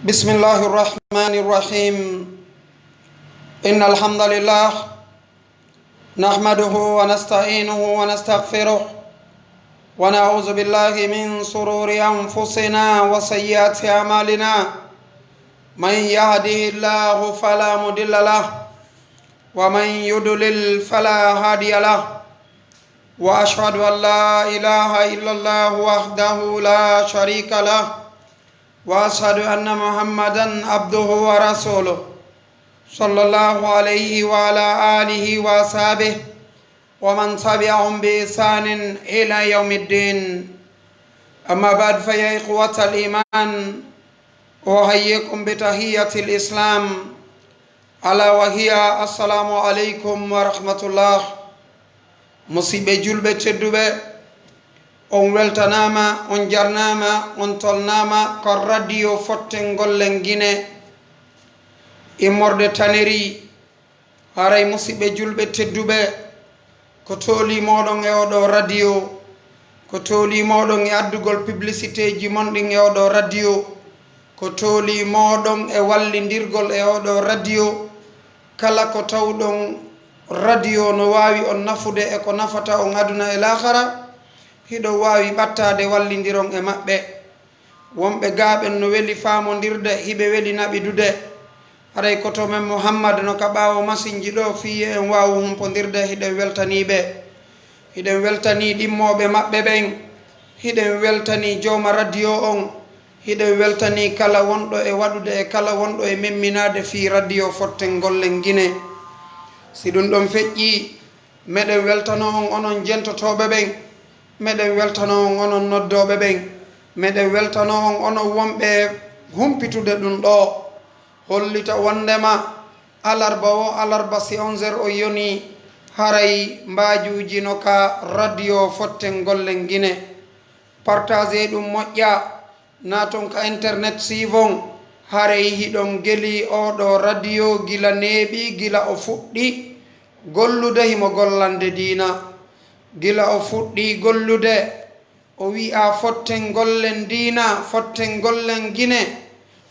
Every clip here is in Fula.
بسم الله الرحمن الرحيم إن الحمد لله نحمده ونستعينه ونستغفره ونعوذ بالله من شرور أنفسنا وسيئات أعمالنا من يهده الله فلا مضل له ومن يضلل فلا هادي له وأشهد أن لا إله إلا الله وحده لا شريك له وأشهد أن محمدا عبده ورسوله صلى الله عليه وعلى آله وصحبه ومن تبعهم بإحسان إلى يوم الدين. أما بعد فيا إخوة الإيمان أحييكم بتحية الإسلام ألا وهي السلام عليكم ورحمة الله. مصيبة جلبة تدوبة on weltanama on jarnama on tolnama ko radio fotten gollen guine immorde taneri haray musidɓe julɓe tedduɓe ko tooli moɗon e oɗo radio ko tooli moɗon e addugol publicité ji monɗin e oɗo radio ko tooli moɗon e wallidirgol e oɗo radio kala ko tawɗon radio no wawi on nafude e ko nafata on aduna e lahara hiɗo wawi ɓattade wallidiron e maɓɓe. wonɓe gaaɓen no weli famodirde hiɓe weli naɓidude haray koto men Mouhammad no ka ɓawo masinji ɗo fiye en wawi humpodirde hiɗen weltaniɓe hiɗen weltani ɗimmoɓe maɓɓe ɓen hiɗen weltani jowma radio on hiɗen weltani kala wonɗo e waɗude e kala wonɗo e memminade fi radio fotten gollen guine. si ɗum ɗon feƴƴi meɗen weltano on onon jentotoɓe ɓen meɗen weltano on onon noddoɓe ɓen meɗen weltano on onon wonɓe humpitude ɗum ɗo hollita wondema alarba o alarba si 11h o yoni haray mbajuji no ka radio fotten gollen guine partagez ɗum moƴƴa naton ka internet sivon haray hiɗon gueli oɗo radio gila neeɓi gila o fuɗɗi gollude himo gollande diina gila o fuɗɗi gollude o wi'a fotten gollen diina fotten gollen guine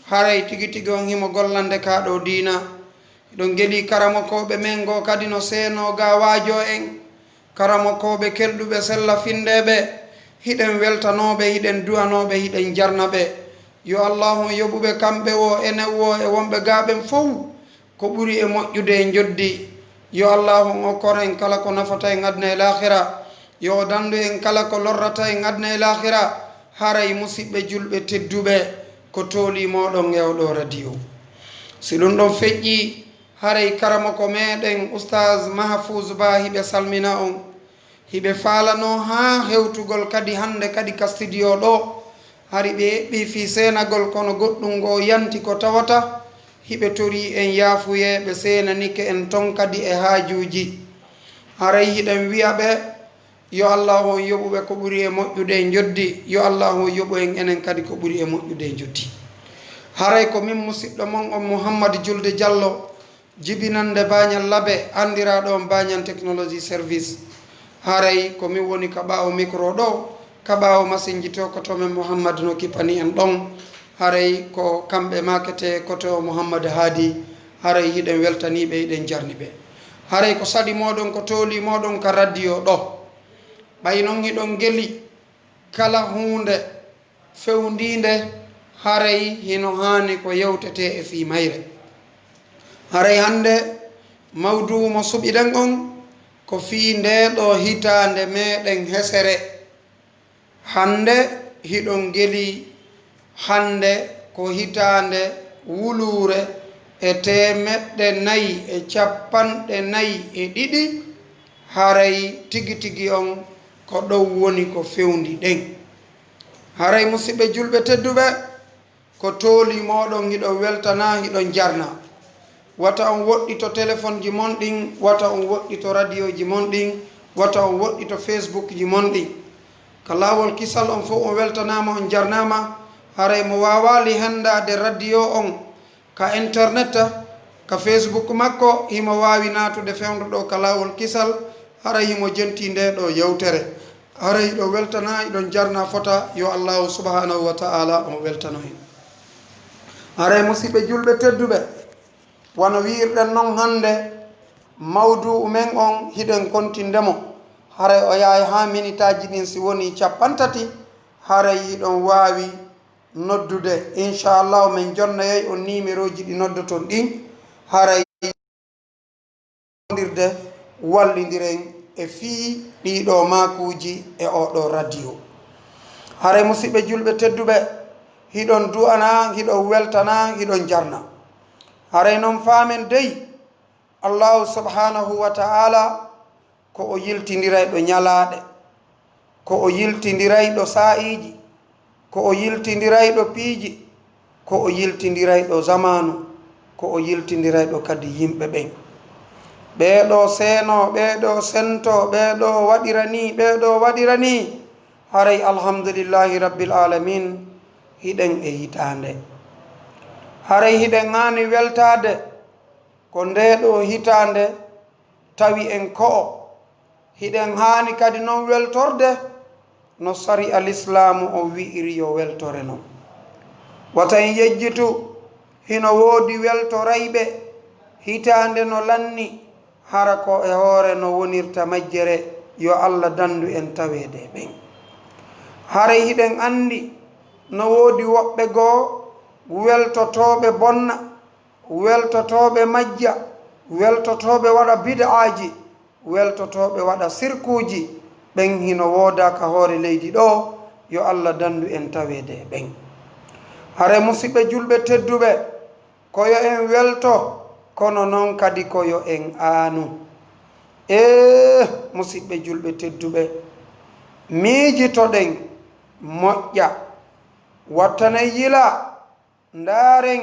haray tigi tigi on himo gollande kaɗo diina. ɗon geli karamokoɓe men go kadi no seno ga waajo en karamokoɓe kelɗuɓe sella findeɓe hiɗen weltanoɓe hiɗen duwanoɓe hiɗen jarnaɓe. yo allahu yoɓuɓe kamɓe o ene wo e wonɓe gaɓen fof ko ɓuuri e moƴƴude e joddi. yo allahu okkor en kala ko nafata en adna e lahira yo dandu en kala ko lorrata en adna e lahira haray musidɓe julɓe tedduɓe ko tooli moɗon e oɗo radio. si ɗum ɗon feƴƴi haray karama ko meɗen Oustaz Mahfouz Ba hiɓe salmina on hiɓe falano ha hewtugol kadi hande kadi ka studio ɗo hari ɓe eɓɓi fi senagol kono goɗɗum go yanti ko tawata hiɓe tori en yaafuye ɓe senanike en ton kadi e haajuji haray hiɗen wiya ɓe yo allahu yoɓuɓe ko ɓuuri e moƴƴude e joddi yo allahu yoɓu en enen kadi ko ɓuuri e moƴƴude e joddi. haray ko min musidɗo mon on Mouhammad Diouldé Diallo jibinande bañal laabe andiraɗo on bañan technologie service. haray ko min woni ka ɓawo micro ɗo ka ɓawo masinji to koto men Mouhammad no kippani en ɗon haray ko kamɓe makete koto Mouhammad Haadi haray hiɗen weltaniɓe hiɗen jarniɓe. haray ko saɗi moɗon ko tooli moɗon ka radio ɗo ɓay noon hiɗon geli kala hunde fewndinde haray hino hani ko yewtete e fi mayre. haray hande mawdu mo suɓiɗen on ko fi ndeɗo hitande meɗen hesere. hande hiɗon geli hande ko hitande wulure e 442 haray tigi tigi on ko ɗow woni ko fewndi ɗen. haray musidɓe julɓe tedduɓe ko tooli moɗon hiɗon weltana hiɗon jarna wata on woɗɗito téléphone ji mon ɗin wata on woɗɗito radio ji mon ɗin wata on woɗɗito Facebook ji mon ɗin ka lawol kisal on fof on weltanama on jarnama haray mo wawali hendade radio on ka internet ka Facebook makko himo wawi natude fewndo ɗo ka lawol kisal haray himo jenti nde ɗo yewtere haray ɗo weltana iɗon jarna fota yo allahu subhanahu wa ta'ala omo weltano hen. are musidɓe julɓe tedduɓe wono wiirɗen noon hannde mawdu men on hiɗen kontindemo hare o yahay ha minitaji ɗin si woni 30 haray hiɗon wawi noddude inchallahu min jonnoyey on numéro ji ɗi noddoton ɗin haray dirde wallidiren e fii ɗiɗo makuji e oɗo radio haray musidɓe julɓe tedduɓe hiɗon du'ana hiɗon weltana hiɗon jarna haray noon famen dey allahu subhanahu wa ta'ala ko o yiltidirayɗo ñalaɗe ko o yiltidirayɗo sa'iji ko o yiltidirayɗo piiji ko o yiltidirayɗo zamanu ko o yiltidirayɗo kadi yimɓe ɓen ɓeɗo seeno ɓeɗo sento ɓeɗo waɗira ni haray alhamdulillahi rabbil alamin hiɗen e hitande haray hiɗen hani weltade ko ndeɗo hitande tawi en ko'o hiɗen hani kadi noon weltorde no sari al islamu o wi'iri yo weltore non wata en yejjitu hino woodi weltorayɓe hitande no lanni hara ko e hoore no wonirta majjere yo allah dandu en tawede ɓen haray hiɗen andi no woodi woɓɓe goo weltotoɓe bonna weltotoɓe majja weltotoɓe waɗa bid'aji weltotoɓe waɗa sirkuji ɓen hino wooda ka hoore leydi ɗo yo allah dandu en tawede ɓen hare musidɓe julɓe tedduɓe koyo en welto kono noon kadi koyo en aanu musidɓe julɓe tedduɓe miijitoɗen moƴƴa wattane yila ndaaren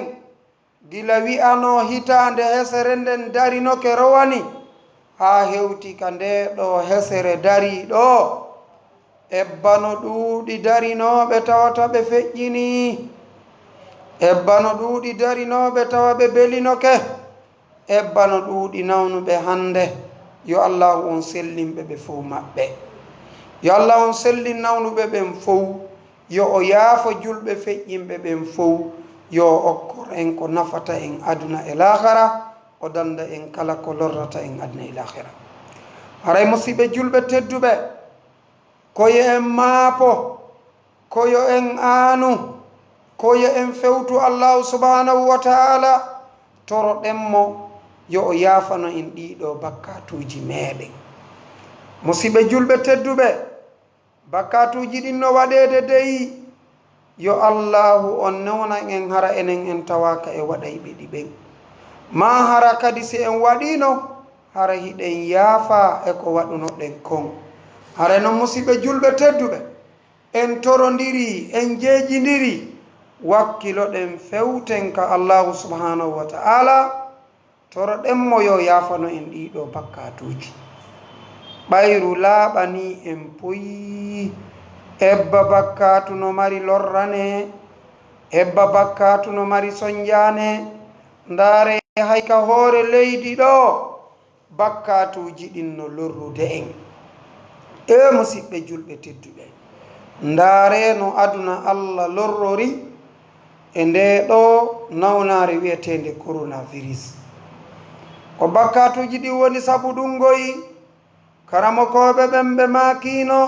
gila wi'ano hitande hesere nden darinoke rowani ha hewti ka nde ɗo hesere dari ɗo ebbano ɗuuɗi darinoɓe tawata ɓe feƴƴini ebbano ɗuuɗi darinoɓe tawa ɓe belinoke ebbano ɗuuɗi nawnuɓe hande yo allahu on sellinɓe ɓe fof maɓɓe yo allah on sellin nawnuɓe ɓen fof yo o yaafo julɓe feƴƴinɓe ɓen fof yo okkor en ko nafata en aduna e lahara o danda en kala ko lorrata en aduna e lahara haray musidɓe julɓe tedduɓe koyo en maapo koyo en aanu koyo en fewtu allahu subhanahu wa ta'ala toroɗenmo yo o yaafano en ɗiɗo bakkatuji meɗen musidɓe julɓe tedduɓe bakkatuji ɗin no waɗede dey yo allahu on newnan en hara enen en tawaka e waɗayɓe ɗi ɓen ma hara kadi si en waɗino hara hiɗen yaafa e ko waɗunoɗen kon hara no musidɓe julɓe tedduɓe en torodiri en jeejidiri wakkiloɗen fewten ka allahu subhanahu wa ta'ala toroɗenmo yo yaafano en ɗiɗo bakkatuji ɓayru laaɓani en poyi ebba bakkatu no mari lorrane ebba bakkatu no mari sonjane ndaare hay ka hoore leydi ɗo bakkatuji ɗin no lorrude en musidɓe julɓe tedduɓe ndaare no aduna allah lorrori e nde ɗo nawnare wiyetende coronavirus ko bakkatuji ɗi woni sabu ɗum goyi karamokoɓe ɓen ɓe makino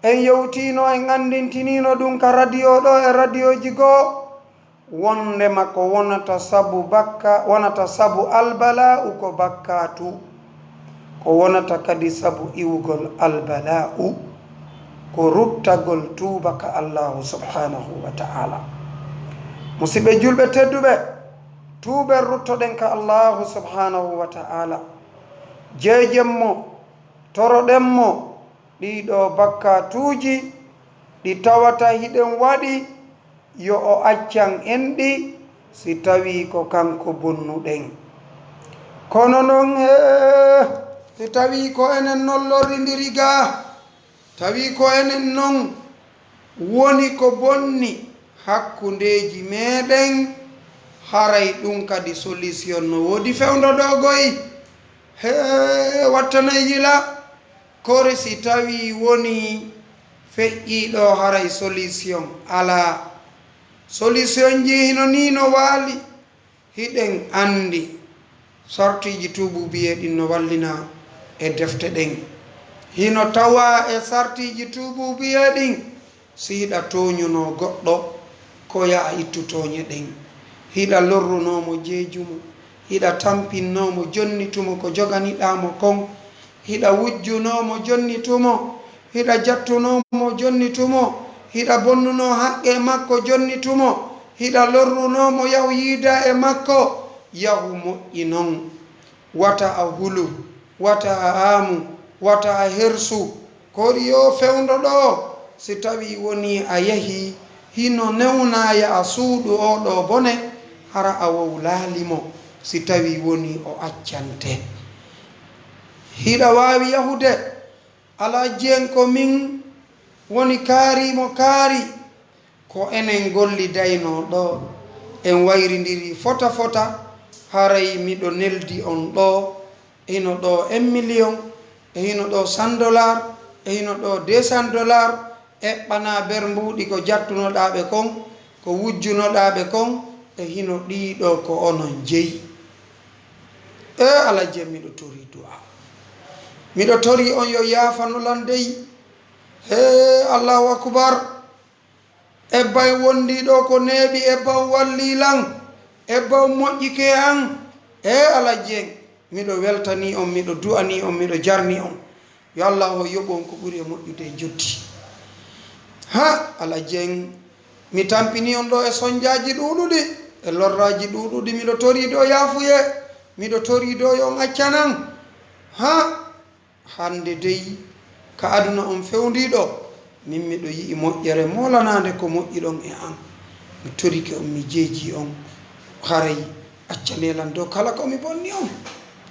en yewtino en andintinino ɗum ka radio ɗo e radioji goo wondema ko wonata sabu albala'u ko bakkatu ko wonata kadi sabu iwugol albala'u ko ruttagol tuuba ka allahu subhanahu wa ta'ala musidɓe julɓe tedduɓe tuuɓen ruttoɗen ka allahu subhanahu wa ta'ala jeejemmo toroɗenmo ɗiɗo bakkatuji ɗi tawata hiɗen waɗi yo o accan en ɗi si tawi ko kanko bonnuɗen kono noon si tawi ko enen non lorridiri ga tawi ko enen non woni ko bonni hakkundeji meɗen haray ɗum kadi solution no woodi fewdoɗogoy wattana yila kore si tawi woni feƴƴiɗo haray solution ala solution ji hino ni no waali hiɗen andi sartiji tuububiye ɗin no wallina e defte ɗen hino tawa e sartiji tuububiye ɗin si hiɗa toñuno goɗɗo ko ya ittu toñe ɗen hiɗa lorrunomo jeejumo hiɗa tampinnomo jonnitumo ko joganiɗamo kon hiɗa wujjunomo jonnitumo hiɗa jattunomo jonnitumo hiɗa bonnuno haqqe makko jonnitumo hiɗa lorrunomo yahu yiida e makko yahu moƴƴi non wata a hulu wata a aamu wata a hersu koɗi yo fewndo ɗo si tawi woni a yahi hino newnaya a suuɗu oɗo bone hara a wowlalimo si tawi woni o accante hiɗa wawi yahude ala jeen ko min woni kaarimo kaari ko enen gollidayno ɗo en wayridiri fota fota haray miɗo neldi on ɗo hino ɗo 1 million e hino ɗo $100 e hino ɗo $200 eɓɓana ber mbuɗi ko jattunoɗaɓe kon ko wujjunoɗaɓe kon e hino ɗiɗo ko onon jeyi e ala je miɗo tori du'a miɗo tori on yo yafanolan dey he allahu akbar ebbay wondi ɗo ko neeɓi ebbaw wallilan ebbaw moƴƴike an e ala jeng miɗo weltani on miɗo du'ani on miɗo jarni on yo allah o yoɓon ko ɓuri e moƴƴude jotti ha ala jeng mi tampini on ɗo e soñjaji ɗuɗuɗi e lorraji ɗuɗuɗi miɗo tori ɗo yaafuye miɗo tori ɗo yon accanan ha hande dey ka aduna on fewndiɗo min miɗo yi'i moƴƴere molanade ko moƴƴiɗon e an mi torike on mi jeeji on haray accanelan dow kala komi bonni on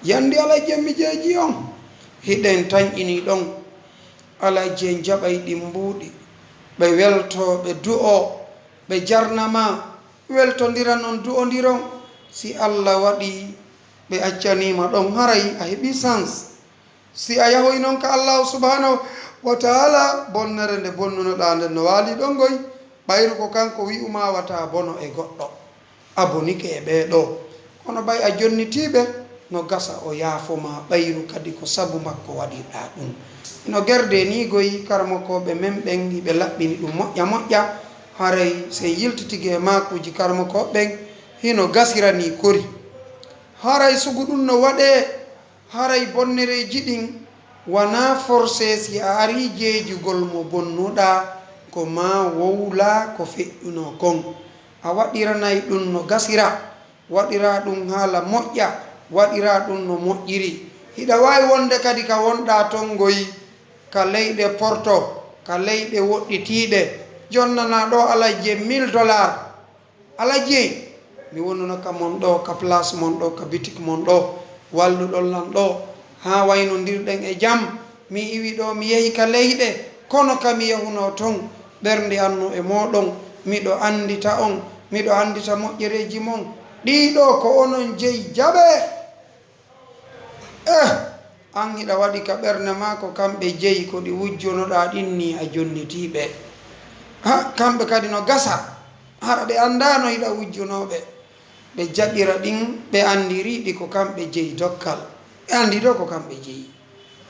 yandi alay jen mi jeeji on hiɗen tañƴini ɗon alay jen jaɓay ɗin mbuuɗi ɓe welto ɓe du'o ɓe jarnama weltodiran on du'odiron si allah waɗi ɓe accanima ɗon haray a heɓi sens si a yahoy noon ka allahu subhanahu wa taala bonnere nde bonnunoɗa nden no waali ɗon goy ɓayru ko kanko wi'uma wata bono e goɗɗo abonike e ɓeeɗo kono ɓay a jonnitiɓe no gasa o yaafoma ɓayru kadi ko sabu makko waɗiɗa ɗum no gerde ni goyi karmokoɓe men ɓen hiɓe laɓɓini ɗum moƴƴa moƴƴa haray se yiltitige makuji karmokoɓen hino gasirani kori haray sugu ɗum no waɗe haray bonnereji ɗin wana forcé si a ari jeejugol mo bonnuɗa ko ma wowla ko feƴƴuno kon a waɗiranay ɗum no gasira waɗira ɗum haala moƴƴa waɗira ɗum no moƴƴiri hiɗa wawi wonde kadi ka wonɗa ton goyi ka leyɗe porto ka leyɗe woɗɗitiɗe jonnana ɗo ala je $1000 ala je mi wonnuno ka mon ɗo ka place mon ɗo ka boutique mon ɗo walluɗon lan ɗo ha waynodirɗen e jam mi iwi ɗo mi yehi ka leyɗe kono kami yahuno ton ɓernde anno e moɗon miɗo andita on miɗo andita moƴƴereji mon ɗiɗo ko onon jeyi jaɓe an hiɗa waɗi ka ɓernde ma ko kamɓe jeyi ko ɗi wujjonoɗa ɗinni a jonnitiɓe ha kamɓe kadi no gasa hara ɓe andano hiɗa wujjonoɓe ɓe jaɓira ɗin ɓe andiriɗi ko kamɓe jeyi dokkal ɓe andi ɗo ko kamɓe jeyi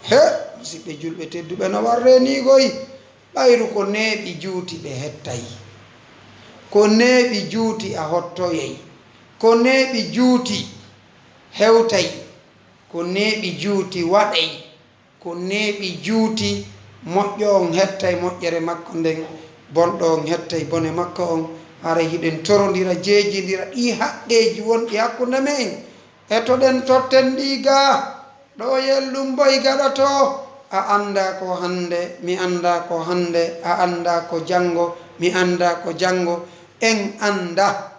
he musidɓe julɓe tedduɓe no warre ni goyi ɓayru ko neeɓi juuti ɓe hettayi ko neeɓi juuti a hottoyey ko neeɓi juuti hewtay ko neeɓi juuti waɗay ko neeɓi juuti moƴƴo on hettay moƴƴere makko nden bonɗo on hettay bone makko on hara hiɗen torodira jeejidira ɗi haqqeji wonɗi hakkunde men e to ɗen totten ɗi ga ɗo yellum boy gaɗato a anda ko hande mi anda ko hande a anda ko jango mi anda ko jango en anda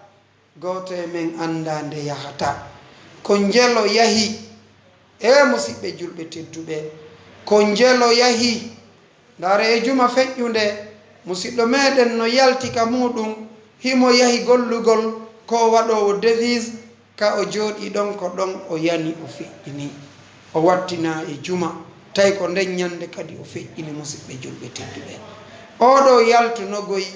goto e men anda nde yahata ko jelo yahi e musidɓe julɓe tedduɓe ko jelo yahi ndare e juma feƴƴude musidɗo meɗen no yalti ka muɗum himo yahi gollugol ko waɗowo devise ka o jooɗi ɗon ko ɗon o yani o feƴƴini o wattina e juma tawi ko nden ñande kadi o feƴƴini musidɓe julɓe tedduɓe oɗo yaltunogoyi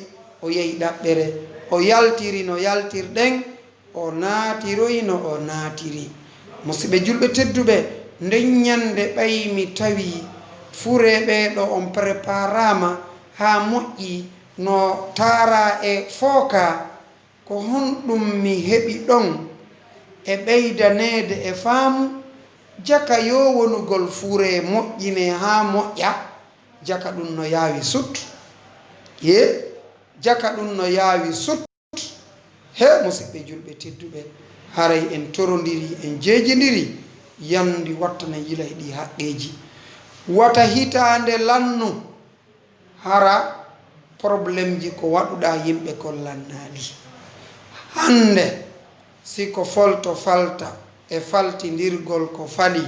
o yehi ɗaɓɓere o yaltiri no yaltirɗen o naatiroyi no o naatiri. Musidɓe julɓe tedduɓe, nden ñande ɓaymi tawi fureɓe ɗo on préparama ha moƴƴi no tara e fooka ko honɗum mi heɓi ɗon e ɓeydanede e faamu jaka yo wonugol fure moƴƴine ha moƴƴa jaka ɗum no yaawi sut ye jaka ɗum no yaawi sut he musidɓe julɓe tedduɓe haray en torodiri en jeejidiri yandi wattana yila e ɗi haqqeji wata hitande lannu hara probléme ji ko waɗuɗa yimɓe kon lannaɗi hande siko folto falta e faltidirgol ko fali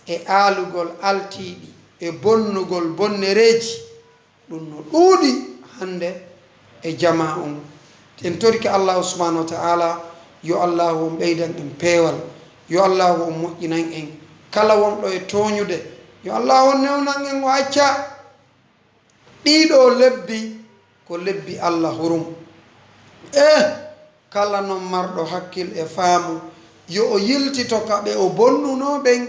e aalugol altiɗi e bonnugol bonnereji ɗum no ɗuuɗi hande e jama on. En toriki allahu subhanahu wa ta'ala yo allahu on ɓeydan en peewal, yo allahu on moƴƴinan en kala wonɗo e toñude, yo allahu on newnan en o acca ɗiɗo lebbi ko lebbi allah hurum kala non marɗo hakkil e faamu yo o yiltito kaɓe o bonnunoɓen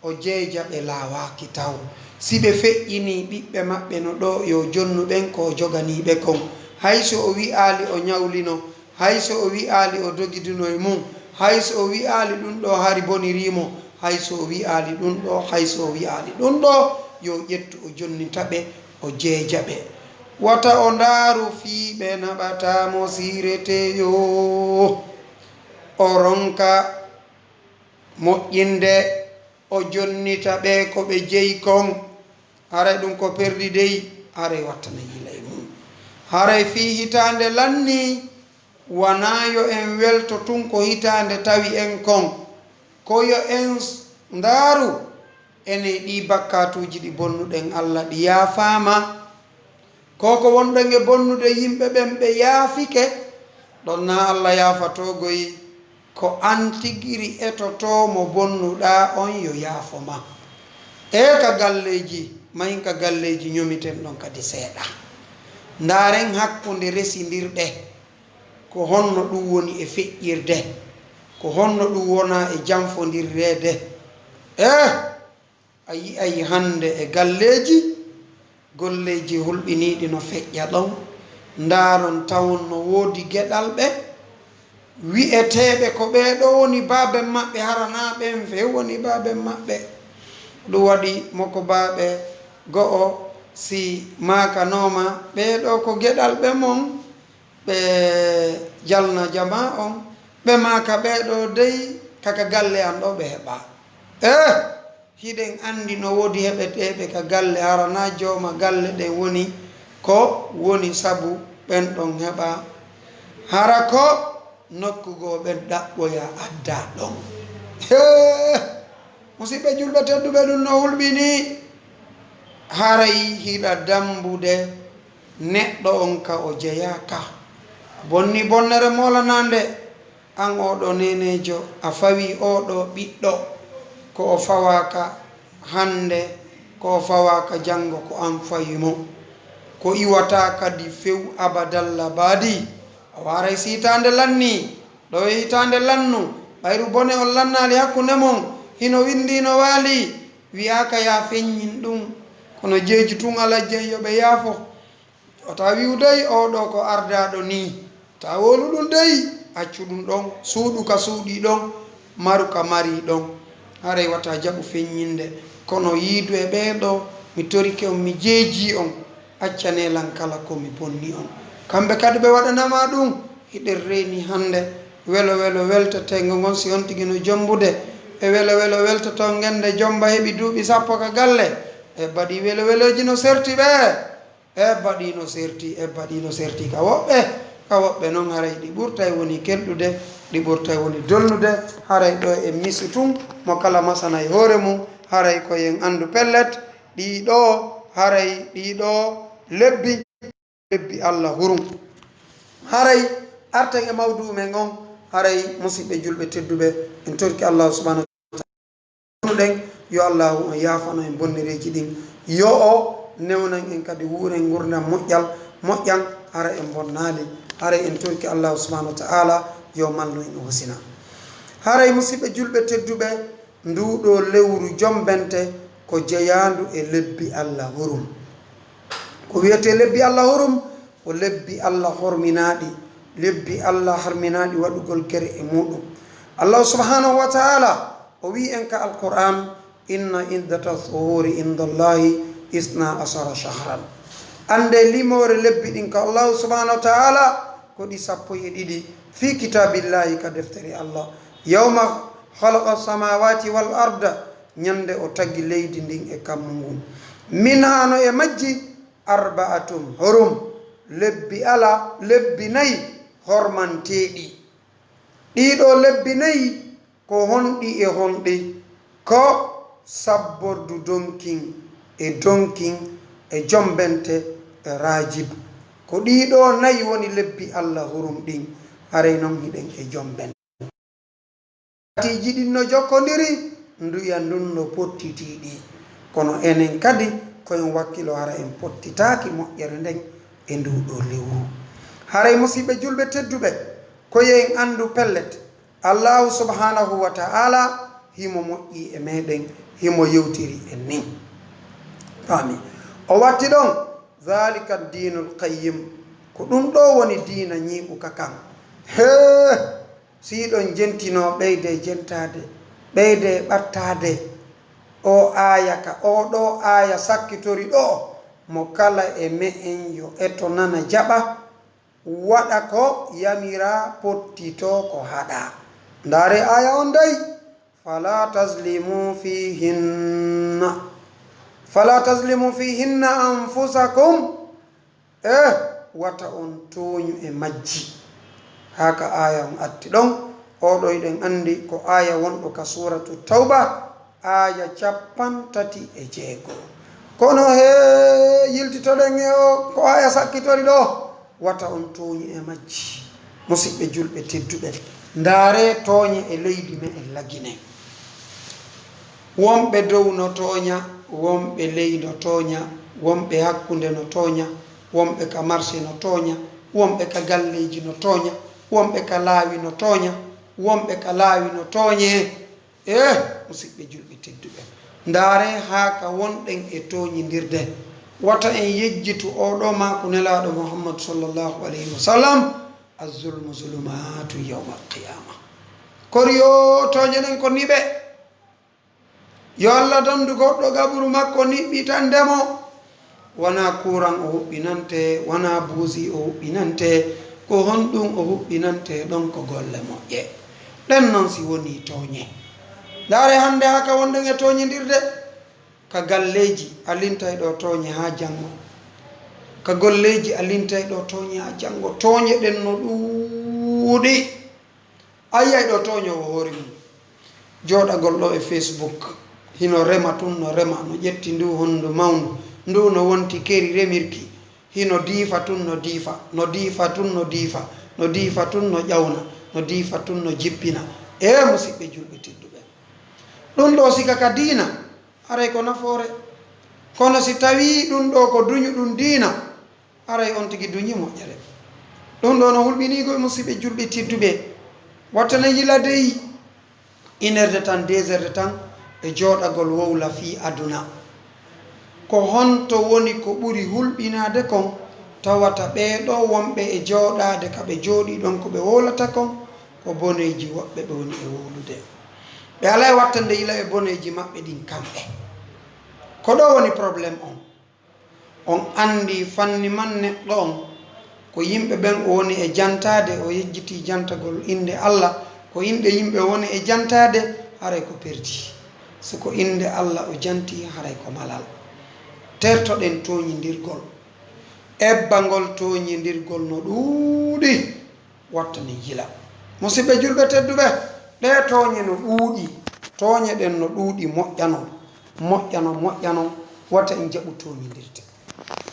o jeeja ɓe laawaki taw si ɓe feƴƴini ɓiɓɓe maɓɓe no ɗo yo jonnuɓen ko joganiɓe kon hayso o wi'ali o ñawlino hayso o wi'ali o dogidino e mum hayso o wi'ali ɗum ɗo hari bonirimo hayso o wi'ali ɗum ɗo hayso o wi'ali ɗum ɗo yo ƴettu o jonnitaɓe o jeeja ɓe wata o ndaaru fiiɓe naɓatamo sireteyo o ronka moƴƴinde o jonnita ɓe ko ɓe jeyi kon haray ɗum ko perdi dey haray wattana yila e mum haray fi hitande lanni wanayo en welto tun ko hitande tawi en kon koyo en ndaaru ene ɗi bakkatuji ɗi bonnuɗen allah ɗi yaafama koko wonɗen e bonnude yimɓe ɓen ɓe yaafike ɗon na allah yaafatogoyi ko an tigiri etoto mo bonnuɗa on yo yaafoma ka galleji mayin ka galleji ñomiten ɗon kadi seeɗa ndaren hakkude residirɗe ko honno ɗum woni e feƴƴirde ko honno ɗum wona e janfodirrede a yi'ay hande e galleji golleji hulɓiniɗi no feƴƴa ɗon ndaron tawon no woodi geɗal ɓe wi'eteɓe ko ɓeɗo woni baaben maɓɓe haranaɓen fe woni baaben maɓɓe ɗum waɗi moko baaɓe go'o si makanoma ɓeɗo ko geɗal ɓe mon ɓe jalna jama on ɓe maka ɓeɗo dey kaka galle an ɗo ɓe heɓa hiɗen andi no woodi heɓeteɓe ka galle harana joma galle ɗen woni ko woni sabu ɓen ɗon heɓa hara ko nokkugo ɓen ɗaɓɓoya adda ɗon musidɓe julɓe tedduɓe ɗum no hulɓini haray hiɗa dambude neɗɗo on ka o jeyaka bonni bonnere molanande an oɗo nenejo a fawi oɗo ɓiɗɗo ko o fawaka hande ko o fawaka jango ko an fayimo ko iwata kadi few abadalla baadi a waray si hitande lanni ɗo e hitande lannu ɓayru bone on lannali hakkunde mon hino windi no waali wiyaka ya feññin ɗum kono jeeji tun ala jeeyoɓe yaafo ota wiwdey oɗo ko ardaɗo ni ta wolu ɗum dey accu ɗum ɗon suuɗu ka suuɗi ɗon maru ka mari ɗon haray wata jaɓu feññinde kono yiidu e ɓeeɗo mi torike on mi jeeji on accanelan kala komi bonni on kamɓe kadi ɓe waɗanama ɗum hiɗen reeni hande welo welo weltetego ngon si on tigi no jombude e welo welo weltoto gende jomba heɓi duuɓi sappo ka galle e baɗi welo weloji no serti ɓe e baɗi no serti ka woɓɓe noon haray ɗi ɓurtay woni kelɗude ɗi ɓurtay woni dollude haray ɗo e misu tun mo kala masana e hoore mum haray koyen andu pellet ɗiɗo haray ɗiɗo lebbi allah hurum haray arten e mawdu men on haray musidɓe julɓe tedduɓe en torki allahu subhanahu wa ta'ala ɗen yo allahu on yaafano en bonnereji ɗin yo o newnan en kadi wuuren gurdam moƴƴan hara en bonnali hara en torki Allah subhanahu wa ta'ala yo mallu en hosina haray musidɓe julɓe tedduɓe nduɗo lewru jombente ko jeyandu e lebbi Allah hurum ko wiyete lebbi Allah hurum ko lebbi Allah horminaɗi lebbi Allah harminaɗi waɗugol kere e muɗum Allah subhanahu wa ta'ala o wi en ka alquran inna iddata thuhuri indallahi isna asara shahran ande limore lebbi ɗin ka Allah subhanahu wa ta'ala ko ɗi 12 fi kitabillahi ka deftere Allah yawma khalaqa samawati wal arda nyande o taggi leydi ndin e kammu ngun min hano e majji arba'atum hurum lebbi ala lebbi nayi hormanteɗi ɗiɗo lebbi nayi ko honɗi e honɗi ko sabbordu donkin e jombente e rajib ko ɗiɗo nayi woni lebbi Allah hurum ɗin haray noon hiɗen e jombente tiji ɗin no jokkodiri nduya ndun no pottitiɗi kono enen kadi koyen wakkilo hara en pottitaki moƴƴere nden e nduɗo lewru haray musidɓe julɓe tedduɓe koyen andu pellet Allahu subhanahu wa ta'ala himo moƴƴi e meɗen himo yewtiri en nin fami o watti ɗon dhalika dinul qayyim ko ɗum ɗo woni diina ñiɓuka kan he siɗon jentino ɓeyde jentade ɓeyde ɓattade o aya ka oɗo aya sakkitori ɗo mo kala e me'en yo eto nana jaɓa waɗa ko yamira pottito ko haɗa ndare aya on dey fala tazlimu fihinna anfusakum wata on toñu e majji haka aya on atti ɗon oɗo eɗen andi ko aya wonɗo ka suratu tawba aya 36 kono he yiltitoɗen e o ko aya sakkitori ɗo wata on toñi e majji musidɓe julɓe tedduɓe ndaare tooñe e leydi me en lagine wonɓe dow no tooña wonɓe ley no tooña wonɓe hakkunde no tooña wonɓe ka marché no tooña wonɓe ka galleji no tooña wonɓe ka laawi no tooña wonɓe ka laawi no tooñe musidɓe julɓe tedduɓe ndaare haa ka wonɗen e tooñidirde wata en yejjitu oɗo maako nelaɗo Muhammad sallallahu alayhi wa sallam azulmu zulumatu yawma alqiyama koriyo tooñenen ko niɓe yo Allah dandu goɗɗo gaɓuru makko niɓɓi tan ndemo wona kuran o huɓɓinante wona buusi o huɓɓinante ko honɗum o huɓɓinante ɗon ko golle moƴƴe ɗen noon si woni tooñe ndaare hande haka wonɗen e tooñidirde ka galleji alintay ɗo tooñe ha janngo ka golleji alintay ɗo tooñe ha janngo tooñe ɗen no ɗuuɗi ayiyay ɗo tooñowo hoore mum jooɗagol ɗo e Facebook hino rema tun no rema no ƴetti ndu hondu mawndu ndu no wonti keri remirki hino diifa tun no diifa no diifa tun no diifa no diifa tun no ƴawna no diifa tun no jippina musidɓe julɓe tedduɓe ɗum ɗo sika ka diina aray ko nafoore kono si tawi ɗum ɗo ko duñu ɗum diina aray on tigi duñi moƴƴere ɗum ɗo no hulɓinigo e musidɓe julɓe tedduɓe wattana yila dey 1 heure de temps 2 heures de temps e jooɗagol wowla fi aduna ko honto woni ko ɓuri hulɓinade kon tawata ɓeeɗo wonɓe e jooɗade ka ɓe jooɗi ɗon ko ɓe wowlata kon ko boneji woɓɓe ɓe woni e wowlude ɓe alay wattande yila e boneji maɓɓe ɗin kamɓe ko ɗo woni probléme on andi fanni man neɗɗo on ko yimɓe ɓen o woni e jantade o yejjiti jantagol inde Allah ko yimɓe woni e jantade haray ko perdi soko inde Allah o janti haray ko malal tertoɗen toñidirgol ebbangol toñidirgol no ɗuuɗi wattani yila musidɓe julɓe tedduɓe ɗe tooñe no ɗuuɗi tooñe ɗen no ɗuuɗi moƴƴano wata en jaɓu tooñidirde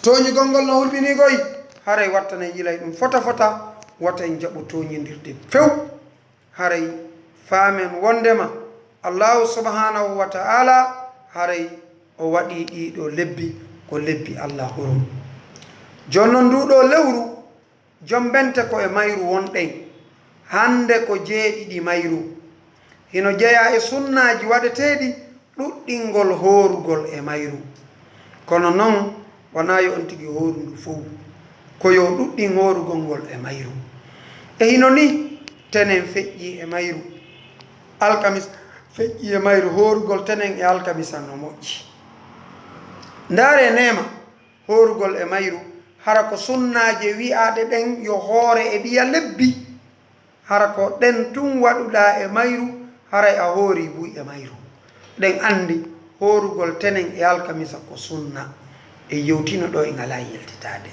tooñigol ngol no hulɓinigoy haray wattane yilay ɗum fota wata en jaɓu tooñidirde few haray faamen wondema Allahu subhanahu wa ta'ala haray o waɗi ɗiɗo lebbi ko lebbi Allah hurum jonnon nduɗo lewru jombente ko e mayru wonɗen hande ko jeeɗiɗi mayru hino jeeya e sunnaji waɗeteɗi ɗuɗɗingol horugol e mayru kono noon wona yo on tigi horu ndu fof ko yo ɗuɗɗin horugol ngol e mayru e hino ni tenen feƴƴi e mayru alkamis feƴƴi e mayru horugol tenen e alkamisa no moƴƴi ndaare nema horugol e mayru hara ko sunnaje wi'aɗe ɗen yo hoore e ɗiya lebbi hara ko ɗen tun waɗuɗa e mayru haray a hoori buy e mayru ɗen andi horugol tenen e alkamisa ko sunna e yewtino ɗo e ngala yeltitade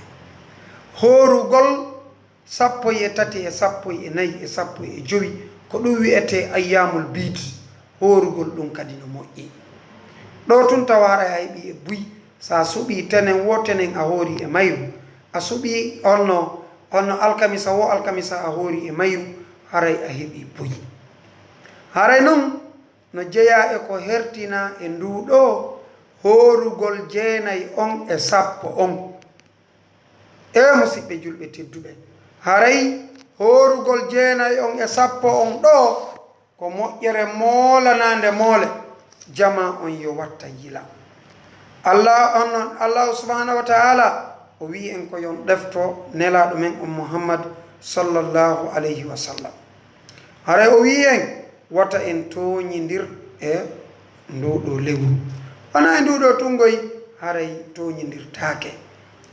horugol 13 e 14 e 15 ko ɗum wi'ete ayyamul bid horugol ɗum kadi no moƴƴi ɗo tun tawara a heɓi e buy sa suɓi tenen wo tenen a hoori e mayru a suɓi onno alkamisa wo alkamisa a hoori e mayru haray a heɓi buy haray noon no jeeya e ko hertina e nduɗo horugol 9 on e 10 on e musidɓe julɓe tedduɓe haray horugol 9 on e 10 on ɗo ko moƴƴere moolanande moole jama on yo watta yila allah subhanahu wa ta'ala o wi en ko yon ɗefto nelaɗo men on Muhammad sallallahu alayhi wa sallam haray o wi en wata en toñidir e nduɗo lewru wona e nduɗo tungoy haray toñidirtake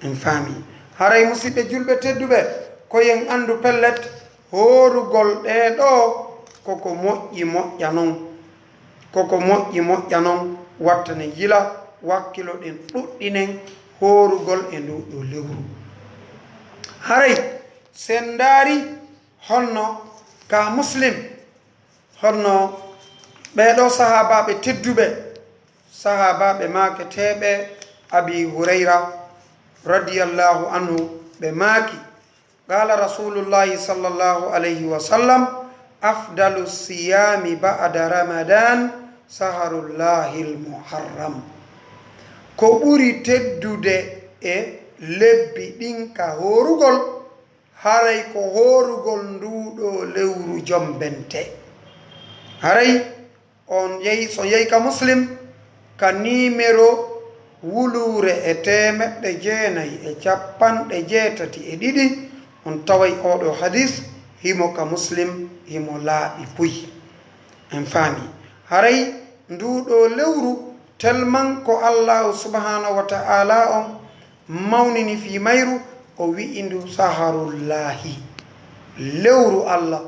en faami haray musidɓe julɓe tedduɓe koyen andu pellet horugol ɗeɗo koko moƴƴi moƴƴa noon wattane yila wakkilo ɗen ɗuɗɗinen horugol e nduɗo lewru haray sen daari honno ka muslim honno ɓeɗo sahabaɓe tedduɓe sahabaɓe maketeɓe abi hurayra radiyallahu anhu ɓe maaki qala rasulullahi sallallahu alayhi wa sallam afdalu siyami ba'da ramadan saharullahi al-muharram ko ɓuri teddude e lebbi ɗin ka horugol haray ko horugol nduɗo lewru jombente haray on yehi so yehi ka muslim ka numéro wulure e 982 on taway oɗo hadis himo ka muslim himo laaɓi puy en faami haray nduɗo lewru tellement ko allahu subhanahu wa ta'ala on mawnini fi mayru o wi'i ndu saharullahi lewru allah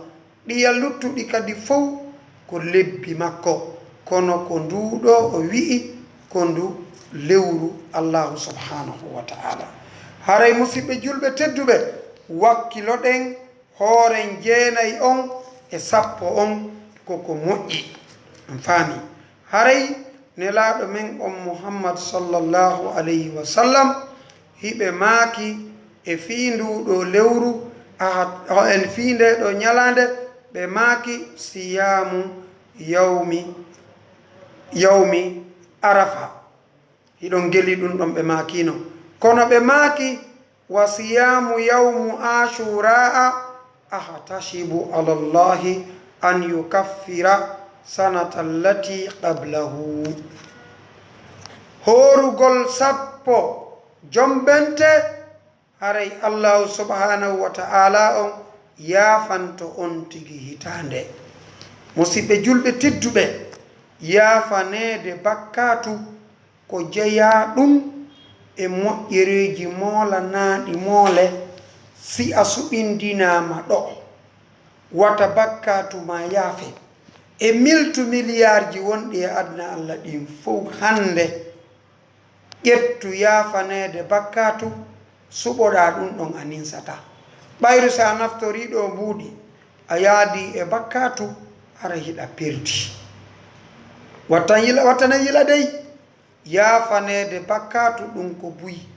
ɗiya luttuɗi kadi fof ko lebbi makko kono ko nduɗo o wi'i ko ndu lewru allahu subhanahu wa ta'ala haray musidɓe julɓe tedduɓe wakkilo ɗen hooren 9 on e 10 on koko moƴƴi en faami haray nelaɗo men on Muhammad sallallahu alayhi wa sallam hiɓe maaki e fii nduɗo lewru en fii nde ɗo ñalande ɓe maaki siyamu yawmi arafa hiɗon geli ɗum ɗon ɓe maakino kono ɓe maaki wa siyamu yawmu ashura'a ahtashibu ala llahi an yukaffira sanata allati qablahu horugol 10 jombente haray allahu subhanahu wa ta'ala on yaafanto on tigi hitande musidɓe julɓe tedduɓe yaafanede bakkatu ko jeeya ɗum e moƴƴereji moolanaɗi moole si a suɓindinama ɗo wata bakkatu ma yaafe e miltu milliardji wonɗi e aduna allah ɗin fof hande ƴettu yaafanede bakkatu suɓoɗa ɗum ɗon a ninsata ɓayru sa naftori ɗo mbuuɗi a yaadi e bakkatu hara hiɗa perdi wattana yila dey yaafanede bakkatu ɗum ko buyi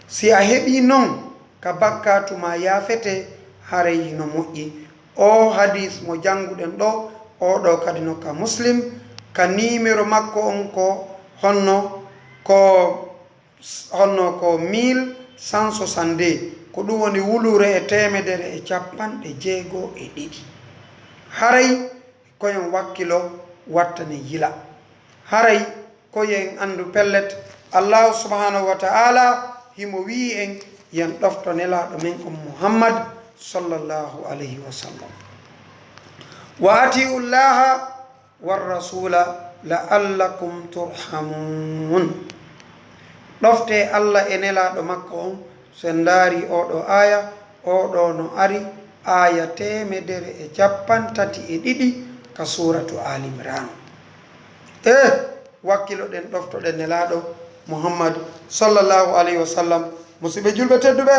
si a heɓi noon ka bakkatu ma yaafete haray no moƴƴi o hadis mo janguɗen ɗo oɗo kadi no ka muslim ka numéro makko on ko honno ko 1162 ko ɗum woni wulure e temedere e capanɗe jeego e ɗiɗi. haray koyen wakkilo wattane yila, haray koyen andu pellet allahu subhanahu wa ta'ala himo wi en yen ɗofto nelaɗo men on muhammad sallallahu alayhi wa sallam. wa atiu llaha warrasula la'allakum turhamun. ɗofte allah e nelaɗo makko on. sen daari oɗo aya oɗo no ari aya 132 ka suratu al imran. wakkilo ɗen ɗoftoɗen nelaɗo muhammad sallallahu alayhi wa sallam. musidɓe julɓe tedduɓe,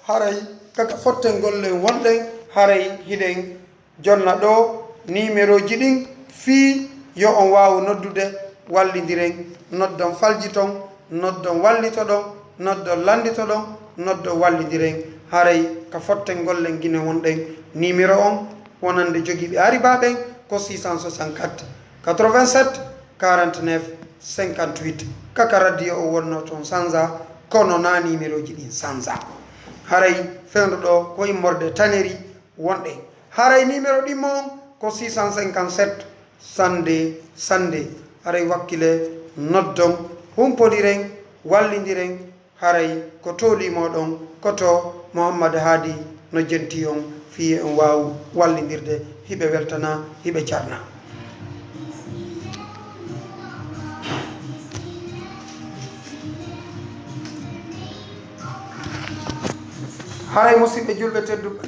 haray kaka fotten gollen wonɗen haray hiɗen jonna ɗo numéro ji ɗin fii yo on wawu noddude wallidiren. noddon falji ton, noddon wallito ɗon, noddon landito ɗon, noddon wallidiren. haray ka fotten gollen guine wonɗen numéro on wonande jogiiɓe aribaɓen ko 664 87 49 58. kaka radio o wonno toon sansa kono na numéro ji ɗin sansa. haray fewndo ɗo ko immorde taneri wonɗe. haray numéro ɗimmo on ko 657 sande. haray wakkile noddon humpodiren wallidiren. haray ko tolimoɗon koto mouhammad haadi no jenti on fiye on wawu wallidirde hiɓe weltana hiɓe carna. haray musidɓe julɓe tedduɓe,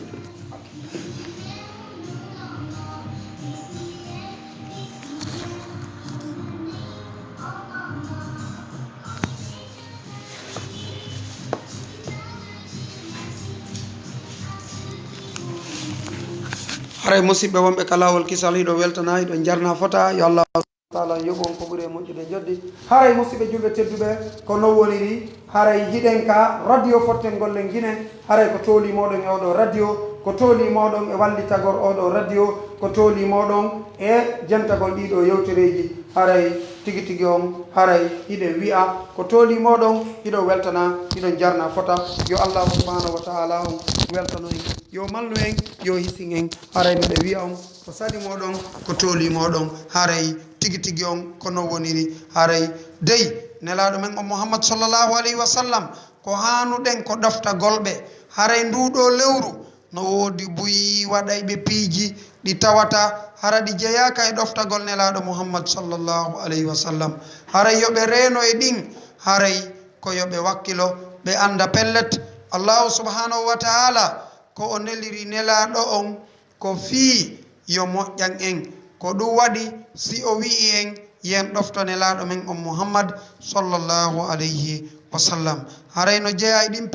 haray musidɓe wonɓe ka lawol kisal hiɗo weltana hiɗo jarna fota yo allah taala yoɓon ko ɓuuri e moƴƴude joddi. haray musidɓe julɓe tedduɓe ko non woniri haray hiɗen ka radio fotten gollen guine. haray ko tooli moɗon e oɗo radio, ko tooli moɗon e wallitagor oɗo radio, ko tooli moɗon e jentagol ɗiɗo yewtereji. haray tigi tigi on haray hiɗen wi'a ko tooli moɗon hiɗo weltana hiɗon jarna fota. yo allahu subhanahu wa ta'ala on weltano en, yo mallu en, yo hisin en. haray miɗe wiya on ko sadi moɗon ko tooli moɗon haray tigi tigi on ko non woniri. haray dey nelaɗo men on muhammad sallallahu alayhi wa sallam ko hanuɗen ko ɗofta golɓe. haray nduɗo lewru no woodi buyi waɗayɓe piiji ɗi tawata hara ɗi jeyaka e ɗoftagol nelaɗo muhammad sallallahu alayhi wa sallam. haray yoɓe reeno e ɗin, haray ko yoɓe wakkilo ɓe anda pellet allahu subhanahu wa ta'ala ko o neliri nelaɗo on ko fii yo moƴƴan en. ko ɗum waɗi si o wi'i en yen ɗofto nelaɗo men on muhammad sallallahu alayhi wa sallam. haray no jeeya e ɗin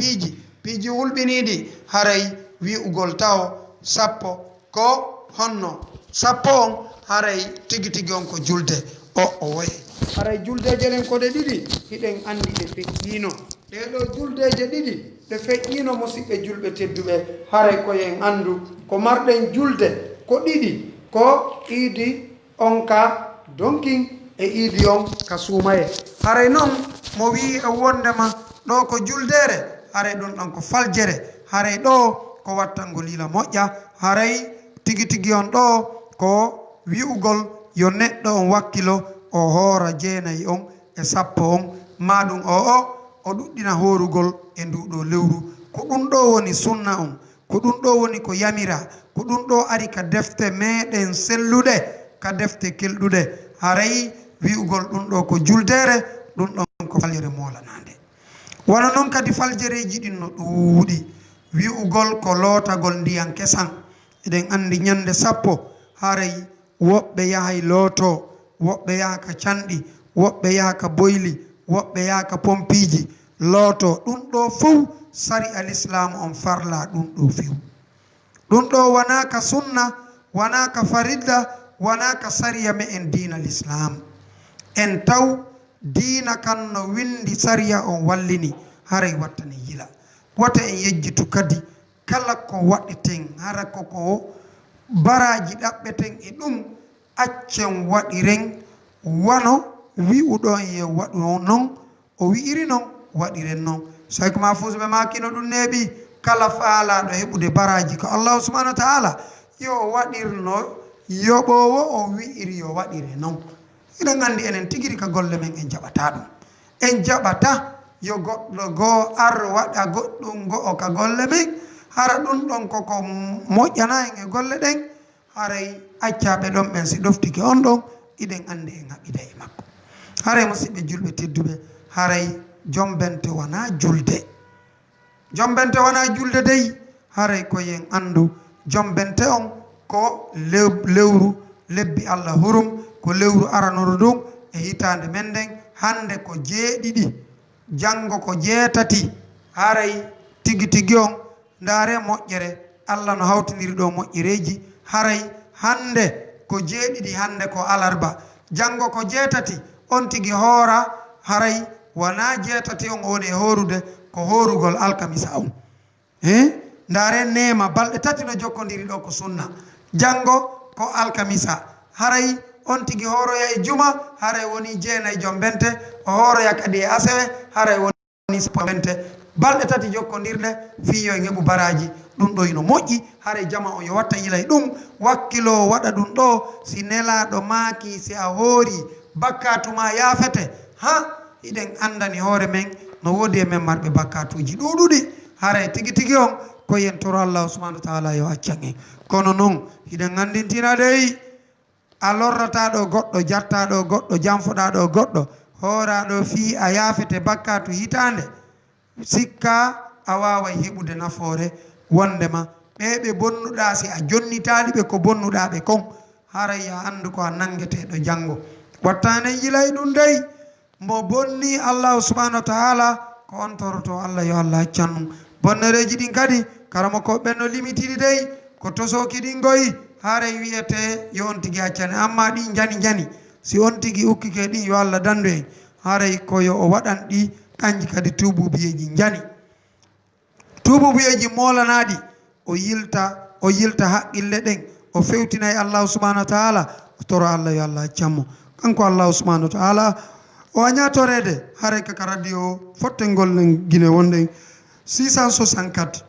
piiji hulɓiniɗi. haray wi'ugol taw sappo ko honno sappo on haray tigi tigi on ko julde o woye. haray juldeje ɗen koɗe ɗiɗi hiɗen andi ɗe feƴƴino. ɗeɗo juldeje ɗiɗi ɗe feƴƴino musidɓe julɓe tedduɓe. haray koyen andu ko marɗen julde ko ɗiɗi, ko iidi on ka donkin e iidi on ka suumaye. haray noon mo wi e wondema ɗo ko juldere, haray ɗum ɗon ko faljere. haray ɗo ko wattango lila moƴƴa. haray tigi tigi on ɗo ko wi'ugol yo neɗɗo on wakkilo o hoora jeenayi on e sappo on maɗum o ɗuɗɗina horugol e nduɗo lewru. ko ɗum ɗo woni sunna on, ko ɗum ɗo woni ko yamira, ko ɗum ɗo ari ka defte meɗen selluɗe, ka defte kelɗuɗe. haray wi'ugol ɗum ɗo ko juldere, ɗum ɗon ko faljere molanade. wona noon kadi faljereji ɗin no ɗuuɗi. wi'ugol ko lootagol ndiyan kesan. eɗen andi ñande sappo haray woɓɓe yahay looto, woɓɓe yaha ka canɗi, woɓɓe yaha ka boyli, woɓɓe yaha ka pompiji looto. ɗum ɗo fof sari al islam on farla ɗum ɗo few. ɗum ɗo wona ka sunna, wona ka farilla, wona ka sariya me en diina l' islam. en taw diina kan no windi sariya on wallini haray wattane yila. wata en yejjitu kadi kala ko waɗeten hara koko baraji ɗaɓɓeten e ɗum accen waɗiren wano wi'uɗon ye waɗu noon o wi'iri noon waɗiren noon. so ko ma fusɓe makino ɗum neeɓi kala faalaɗo heɓude baraji ko Allah subhanahu wa ta'ala yo waɗirno yoɓowo o wi'iri yo waɗire non. Iɗen andi enen tigiri ka golle men en jaɓata ɗum, en jaɓata yo goɗɗo goo ar waɗa goɗɗum go'o ka golle men, hara ɗum ɗon koko moƴƴana en e golle ɗen, haray accaɓe ɗon ɓen si ɗoftike on ɗon iɗen andi en haɓɓida e makko. Haray musidɓe julɓe tedduɓe, haray jombente wona julde, jombente wona julde dey, haray koyen andu jombente on ko lewru lebbi Allah hurum, ko lewru aranoro ɗum e hitande men nden, hande ko jeeɗiɗi janngo ko jeetati. Haray tigi tigi on ndaare moƴƴere Allah no hawtindiri ɗo moƴƴereji, haray hande ko jeeɗiɗi, hande ko alarba, janngo ko jeetati, on tigi hoora, haray wona jeetati on woni e horude, ko horugol alkamisa on. Ndaare nema balɗe tati no jokkodiri ɗo ko sunna, janngo ko alkamisa, haray on tigi horoya e juma, haray woni jeenayi jombente, o horoya kadi e asewe, haray woni jombente, balɗe tati jokkodirɗe fiyo e ngeɓu baraji. Ɗum ɗo ino moƴƴi, haray jama o yo watta yilay ɗum, wakkilo waɗa ɗum ɗo. Si nelaɗo maaki, si a hoori bakkatuma yaafete, ha iɗen andani hoore men no woodi e men marɓe bakkatuji ɗuɗuɗi. Haray tigi tigi on koyen toro Allah subhanahu wa ta'ala yo accan en. Kono noon hiɗen andintina dey, a lorrataɗo goɗɗo, jartaɗo goɗɗo, janfoɗaɗo goɗɗo, horaɗo fi a yaafete bakkatu hitande, sikka a waway heɓude nafoore wondema ɓeɓe bonnuɗa, si a jonnitaɗi ɓe ko bonnuɗa ɓe kon, haray ya andu ko a nangeteɗo janggo. Wattanen yilay ɗum dey, mo bonni Allah subhanahu wa ta'ala ko on toroto Allah yo Allah accan ɗum. Bonnereji ɗin kadi karamo ko ɓen no limitiɗi dey, ko tosoki ɗin goyi, haray wiyete yo on tigi accane, amma ɗi jani si on tigi ukkike ɗin yo Allah dandu en, haray koyo o waɗan ɗi kanji kadi tububiyeji jani, tububiyeji molanaɗi, o yilta haqqille ɗen, o fewtinayi Allah subhanahu wa ta'ala, o toro Allah yo Allah accammo. Kanko Allah subhanahu wa ta'ala o aña torede, haray kaka radio fottengol nen guine wonɗen 664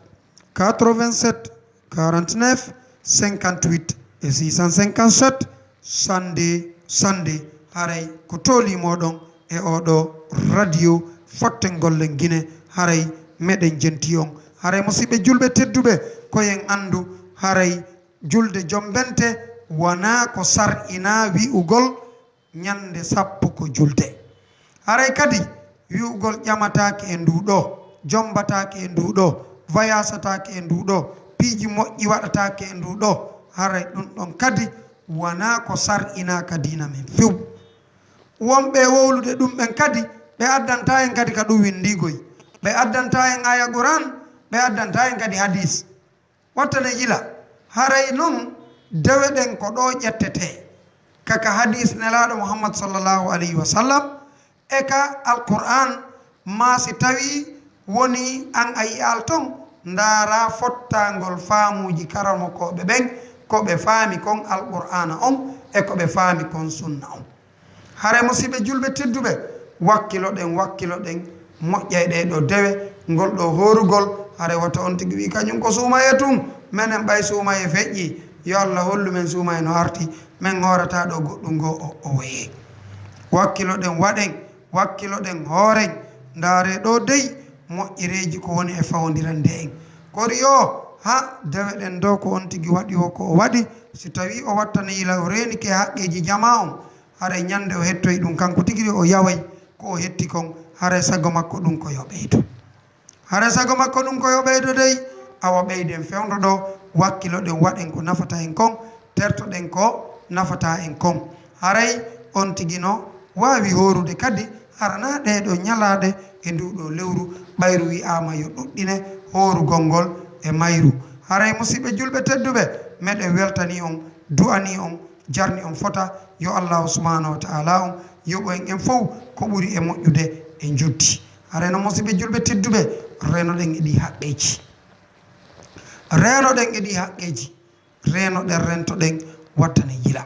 87 49 58 et 657 sande haray ko tolimoɗon e oɗo radio fottengol len guine, haray meɗen jenti on. Haray musidɓe julɓe tedduɓe, koyen andu haray julde jombente wona ko sar'ina wi'ugol ñande sappo ko julde. Haray kadi wi'ugol ƴamatake e nduɗo, jombatake e nduɗo, vayasatake e nduɗo, piiji moƴƴi waɗatake e nduɗo, haray ɗum ɗon kadi wona ko sar'ina ka dina men few. Wonɓe wowlude ɗum ɓen kadi ɓe addanta en kadi ka ɗum windigoy, ɓe addanta en aya Qur'an, ɓe addanta en kadi hadis. Wattane yila, haray noon dewe ɗen ko ɗo ƴettete kaka hadis nelaɗo Muhammad sallallahu alayhi wa sallam e ka alqur'an, ma si tawi woni an a yiyal ton ndara fottangol faamuji karamo koɓe ɓen, koɓe faami kon alqur'ana on e koɓe faami kon sunna on. Haray musidɓe julɓe tedduɓe, wakkilo ɗen moƴƴay ɗe ɗo dewe, ngol ɗo horugol, haray wata on tigi wi kañum ko suumaye tum, menen ɓay suumaye feƴƴi, yo Allah hollu men suumaye no arti, men horata ɗo goɗɗum go o weye. Wakkilo ɗen hooren, ndaare ɗo dey moƴƴereji ko woni e fawdirande en. Kori yo ha dewe ɗen dow ko on tigi waɗi o ko o waɗi, si tawi o wattana yila o renike haqqeji jama on, haray ñande o hettoyi ɗum kanko tigiri o yaway ko o hetti kon, haray sago makko ɗum ko yo ɓeydo, haray sago makko ɗum ko yo ɓeydo dey. Awa ɓeyden fewdo ɗo, wakkilo ɗen waɗen ko nafata en kon, terto ɗen ko nafata en kon. Haray on tigi no wawi horude kadi harana ɗeɗo ñalaɗe e nduɗo lewru, ɓayru wi'ama yo ɗuɗɗine horugol ngol e mayru. Haray musidɓe julɓe tedduɓe, meɗen weltani on, du'ani on, jarni on fota yo Allah subhanahu wa ta'ala on yoɓo en fof ko ɓuri e moƴƴude e joddi. Haray no musidɓe julɓe tedduɓe, renoɗen e ɗi haqqeji, renoɗen e ɗi haqqeji, renoɗen rentoɗen wattane yila.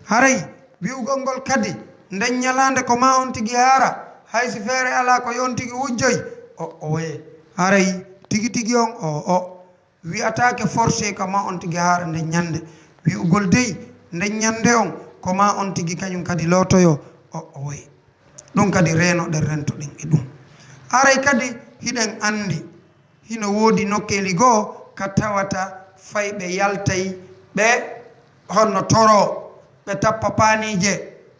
Haray wi'ugol ngol kadi nden ñalande ko ma on tigi haara, haysi feere ala ko yon tigi wujjoy o waye. Haray tigi tigi on o wi'atake forcé ka ma on tigi haara nde ñande wi'ugol dey nde ñande on ko ma on tigi kañum kadi lotoyo o woyi ɗum kadi renoɗen rentoɗen e ɗum aray kadi hiɗen andi hino woodi nokkeli goo ka tawata fayɓe yaltay ɓe honno toro ɓe tappa paanije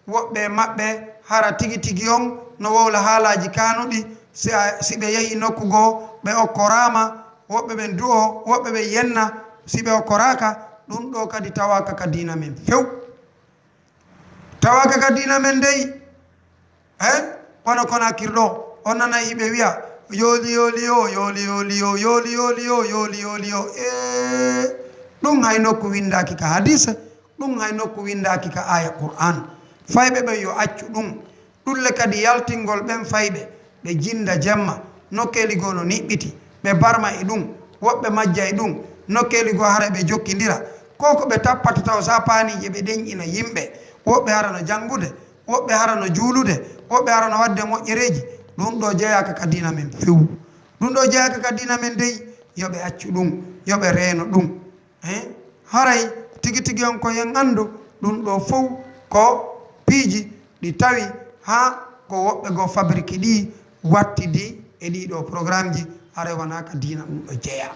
woɓɓe maɓɓe hara tigi tigi on no wowla haalaji kanuɗi si ɓe yehi nokku goo ɓe okkorama woɓɓe ɓe du'o woɓɓe ɓe yenna si ɓe okkoraka ɗum ɗo kadi tawaka ka dina men few tawaka ka dina men dey kono Konakirɗo on nana yiɓe wiya yooli yooli o yooli yooli o yooli yooli o yooli yooli o ɗum hay nokku windaki ka hadisa ɗum hay nokku windaki ka aya Qur'an fayɓe ɓe yo accu ɗum ɗulle kadi yaltingol ɓen fayɓe ɓe jinda jemma nokkeli goo no niɓɓiti ɓe barma e ɗum woɓɓe majja e ɗum nokkeli goo hara ɓe jokkidira ko ko ɓe tappata taw sa paanije ɓe ɗenƴina yimɓe woɓɓe hara no jangude woɓɓe hara no juulude woɓɓe hara no wadde moƴƴereji ɗum ɗo jeyaka ka dina men few ɗum ɗo jeyaka ka dina men dey yoɓe accu ɗum yoɓe reeno ɗum haray tigi tigi on ko yen andu ɗum ɗo fof ko piiji ɗi tawi ha ko woɓɓe goo fabrique ɗi wattidi e ɗiɗo programme ji hara wona ka dina ɗum ɗo jeeya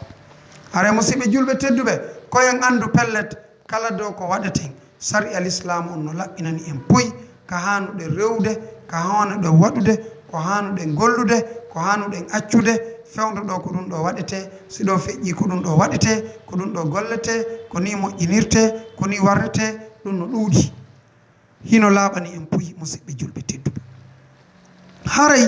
hara musidɓe julɓe tedduɓe koyen andu pellet kala dow ko waɗeten sari al islam on no laɓɓinani en poyi ka hanuɗe rewde ka hanuɗe waɗude ko hanuɗen gollude ko hanuɗen accude fewdo ɗo ko ɗum ɗo waɗete si ɗo feƴƴi ko ɗum ɗo waɗete ko ɗum ɗo gollete ko ni moƴƴinirte ko ni warrete ɗum no ɗuuɗi hino laaɓani en puyi musidɓe julɓe tedduɓe haray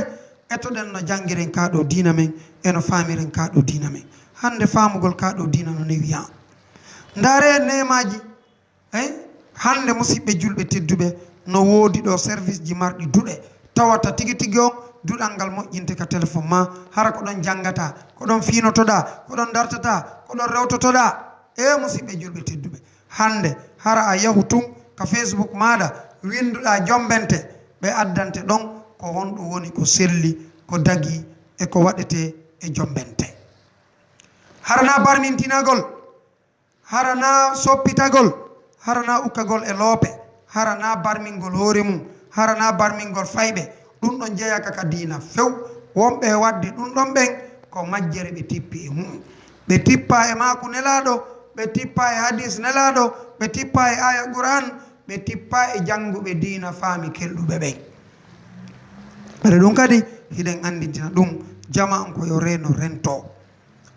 etoɗen no jangiren kaɗo dina men eno faamiren kaɗo dina men hande faamugol kaɗo dina no newiya ndaare nemaji hande musidɓe julɓe tedduɓe no woodi ɗo service ji marɗi duɗe tawata tigi tigi on duɗal ngal moƴƴinte ka téléphone ma hara ko ɗon janggata ko ɗon fiinotoɗa ko ɗon dartata ko ɗon rewtotoɗa musidɓe julɓe tedduɓe hande hara a yahu tun ka Facebook maɗa winduɗa jombente ɓe addante ɗon ko honɗum woni ko selli ko dagi e ko waɗete e jombente harana barmintinagol harana soppitagol harana ukkagol e loope harana barmingol hoore mum harana barmingol fayɓe ɗum ɗon jeyaka ka dina few wonɓe wadde ɗum ɗon ɓen ko majjere ɓe tippi e mum ɓe tippa e maku nelaɗo ɓe tippa e hadis nelaɗo ɓe tippa e aya Qur'an ɓe tippa e janguɓe dina faami kelɗuɓe ɓen ɓere ɗum kadi hiɗen andidina ɗum jama on ko yo reno rento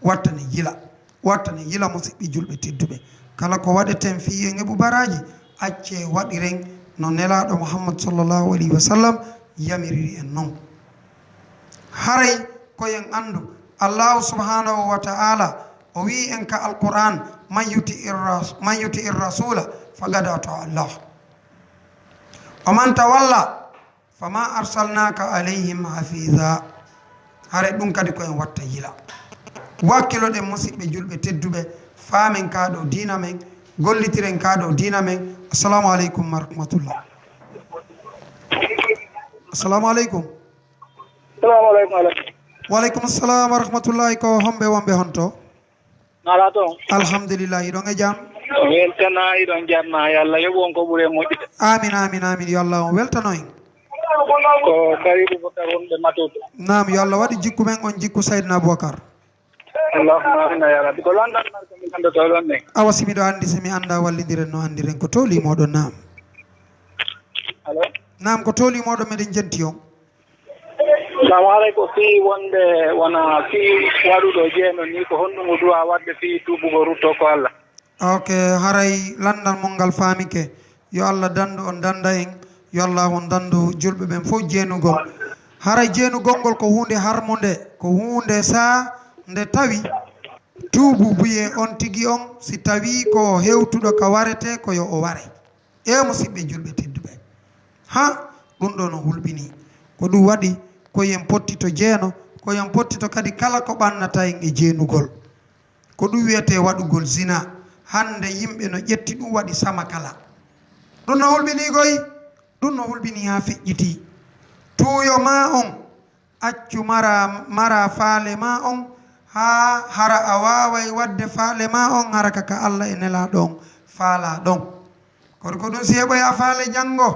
wattane yila musidɓe julɓe tedduɓe kala ko waɗeten fi en heɓu baraji acce waɗiren no nelaɗo Muhammad sallllahu alayhi wa sallam yamiriri en noon haray koyen andu allahu subhanahu wa ta'ala o wi en ka alquran man yuti ir rasula faqad ata Allah o man tawalla fama arsalnaka alayhim hafiza haray ɗum kadi koyen watta yila wakkiloɗen musidɓe julɓe tedduɓe faamen kaɗo dina men gollitiren kaɗo dina men assalamu aleykum wa rahmatullah assalamu aleykum waleykum assalam wa rahmatullahi ko homɓe wonɓe honto nala toon alhamdulillah iɗon e jaam weltana iɗon jarna yo Allah yoɓu on ko ɓuuri e moƴƴude amin amin amin yo Allah on weltano en ko karibu bakar wonɓe matuɓe nam yo Allah waɗi jikku men on jikku Seydina Aboubacar allahumma amina ya rabbi ko landan ko mi ganduto ɗon ɗen awa simiɗo andi somi anda wallidiren no andiren ko tolimoɗon nam allo nam ko tolimoɗon meɗen jenti on salamu aleykum fi wonde wona fi waɗuɗo jeeno ni ko honɗum o duwa wadde fi tubugo rutto ko Allah ok haray landal mol ngal faamike yo Allah dandu on danda en yo Allah on dandu julɓe ɓen fof jeenugol haray jeenugol ngol ko hunde harmude ko hunde sa nde tawi tuubu buye on tigi on si tawi ko hewtuɗo ka warete ko yo o ware musidɓe julɓe tedduɓe ha ɗum ɗo no hulɓini ko ɗum waɗi koyen pottito jeeno koyen pottito kadi kala ko ɓannata en e jeenugol ko ɗum wiyete waɗugol zina hande yimɓe no ƴetti ɗum waɗi sama kala ɗum no hulɓini goy ɗum no hulɓini ha feƴƴiti tuuyo ma on accu mara faale ma on ha hara a waway wadde faale ma on hara kaka Allah e nela ɗon faala ɗon kono ko ɗum si heɓoya faale janngo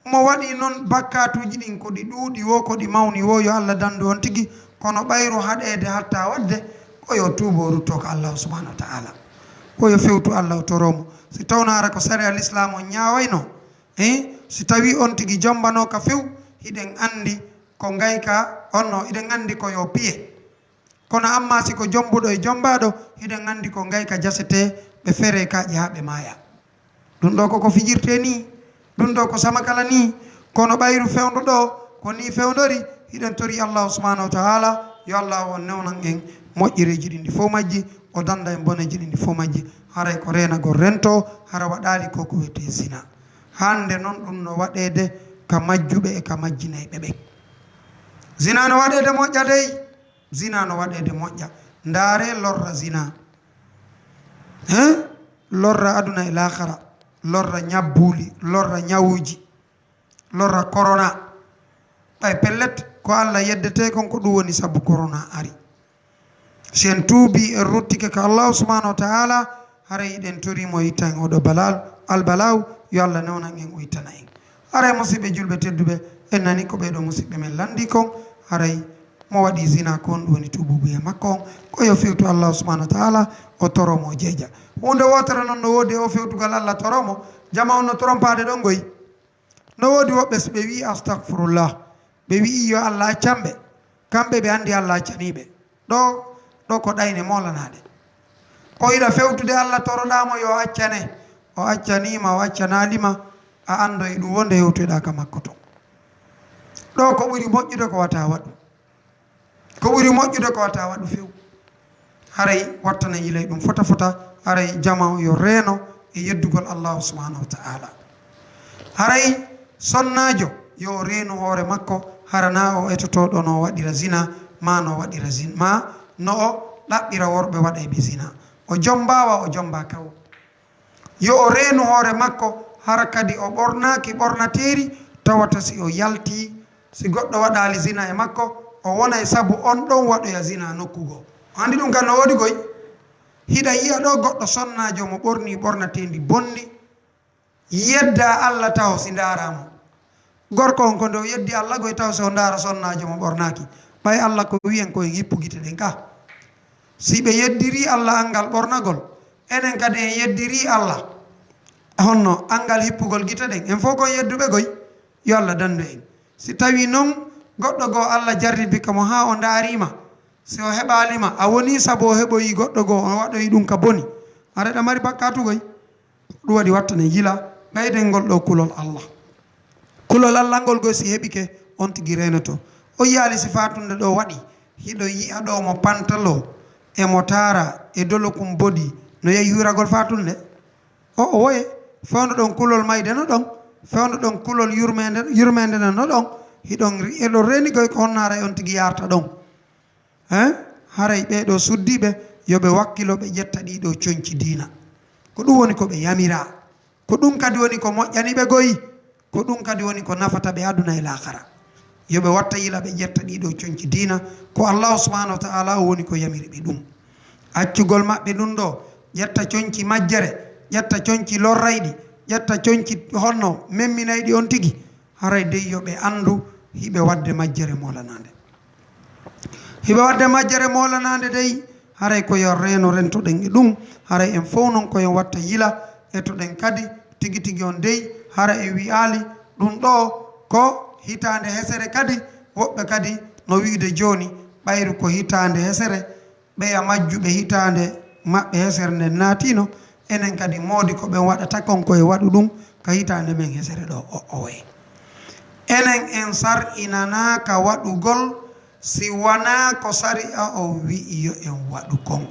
mo waɗi noon bakkatuji ɗin ko ɗi ɗuuɗi wo ko ɗi mawni wo yo Allah dandu on tigi kono ɓayro haɗede hatta wadde koyo tuubo rutto ko Allah subhanahu wa ta'ala koyo fewtu Allah o toromo si tawno hara ko sari al islam on ñawayno si tawi on tigi jombano ka few hiɗen andi ko gayka onno hiɗen andi ko yo piye kono amma si ko jombuɗo e jombaɗo hiɗen andi ko gayka jasete ɓe fere kaƴe ha ɓe maya ɗum ɗo koko fijirte ni ɗum ɗo ko samakala ni kono ɓayru fewdo ɗo ko ni fewdori hiɗen tori Allah subhanahu wa ta'ala yo Allah o newnan en moƴƴireji ɗi ndi fof majji o danda en boneji ɗi ndi fof majji haray ko renagol rento hara waɗali ko ko wiyete zina hande noon ɗum no waɗede ka majjuɓe e ka majjinayɓe ɓe zina no waɗede moƴƴa dey zina no waɗede moƴƴa ndaare lorra zina lorra aduna e lahara lorra ñabbuli lorra ñawuji lorra corona ɓay pellet ko Allah yeddete kon ko ɗum woni sabu corona ari sen tuubi en ruttike ko Allah subhanahu wa ta'ala hara yiɗen torimo yittan oɗo balal albalaw yo Allah newnan en o yittana en haray musidɓe julɓe tedduɓe en nani ko ɓeɗo musidɓe men landi kon haray mo waɗi zina ko on ɗum woni tububu e makko on koyo fewtu Allah subhanahu wa ta'ala o toromo jeeja hunde wotere noon no woodi o fewtugal Allah toromo jama on no trompade ɗon goyi no woodi woɓɓe so ɓe wi astahfirullah ɓe wi yo Allah accamɓe kamɓe ɓe andi Allah accaniɓe ɗo ko ɗayne molanade ko yiɗa fewtude Allah toroɗamo yo accane o accanima o accanalima a ando e ɗum wonde hewtoyɗa ka makko ton ɗo ko ɓuri moƴƴude ko wata waɗu ko ɓuri moƴƴude ko wata waɗu few haray wattana yilay ɗum fota fota haray jama yo reeno e yeddugol Allah subhanahu wa ta'ala haray sonnajo yo reenu hoore makko harana o etotoɗo no waɗira zina ma no waɗira zina ma no o ɗaɓɓira worɓe waɗa ɓe zina o jombawa o jomba kaw yo o reenu hoore makko hara kadi o ɓornaki ɓornateri tawata si o yalti si goɗɗo waɗali zina e makko o wona e sabu on ɗon waɗoya zina nokkugo andi ɗum kam no woodi koy hiɗa yiya ɗo goɗɗo sonnajo mo ɓorni ɓornatendi bondi yedda Allah taw si daramo gorko on ko nde o yeddi Allah goye taw so dara sonnajo mo ɓornaki ɓay Allah ko wiyen koye yippu guite ɗen ka si ɓe yeddiri Allah angal ɓornagol enen kadi en yeddiri Allah honno angal hippugol guite ɗen en fof kon yedduɓe goy yo Allah dandu en si tawi noon goɗɗo goo Allah jarribi kamo ha o darima si o heɓalima a woni sabu o heɓoyi goɗɗo goo o waɗoyi ɗum ka boni aɗa mari bakkatugoy ɗum waɗi wattane yila ɓeyden ngol ɗo kulol Allah ngol goy si heɓike on tigi renoto o yaali si fatunde ɗo waɗi hiɗo yi'a ɗo mo pantalo e mo tara e dolokum bodi no yehi yuragol fatunde o woye fewno ɗon kulol mayde no ɗon fewno ɗon kulol yurmede no ɗon hiɗon eɗo renigoy ko honnara e on tigi yarta ɗon haray ɓeɗo suddiɓe yoɓe wakkilo ɓe ƴetta ɗiɗo coñci dina ko ɗum woni ko ɓe yamira ko ɗum kadi woni ko moƴƴaniɓe goyi ko ɗum kadi woni ko nafata ɓe aduna e lahara yoɓe watta yila ɓe ƴetta ɗiɗo coñci dina ko Allah subhanahu wa ta'ala o woni ko yamiri ɓe ɗum accugol maɓɓe ɗum ɗo ƴetta coñci majjere ƴetta coñci lorrayɗi ƴetta coñci honno memminayɗi on tigi haray dey yoɓe andu hiɓe wadde majjere molanade hiɓe wadde majjere molanade dey haray koyo reno rentoɗen e ɗum haray en fof noon koyen watta yila etoɗen kadi tigi tigi on dey hara e wiyali ɗum ɗo ko hitande hesere kadi woɓɓe kadi no wiide joni ɓayru ko hitande hesere ɓeya majjuɓe hitande maɓɓe hesere nden naatino enen kadi moodi ko ɓen waɗata kon koye waɗu ɗum ka hitande men hesere ɗo o way enen en sar'inanaka waɗugol si wona ko sari a o wi'i yo en waɗu kon